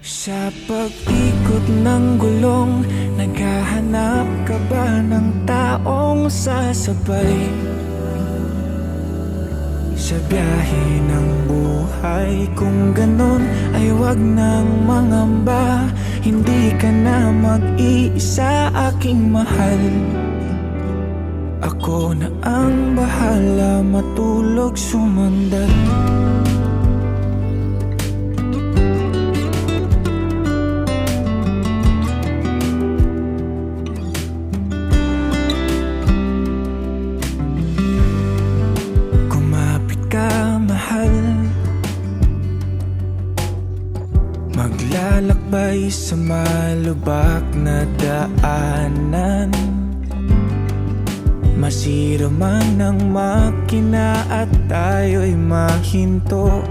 Sa pag-ikot ng gulong, naghahanap ka ba ng taong sasabay? Sa biyahe ng buhay, kung ganon ay wag nang mangamba. Hindi ka na mag-iisa, aking mahal. Ako na ang bahala, matulog sumandat. Maglalakbay sa malubak na daanan, masira man ang makina at tayo'y mahinto.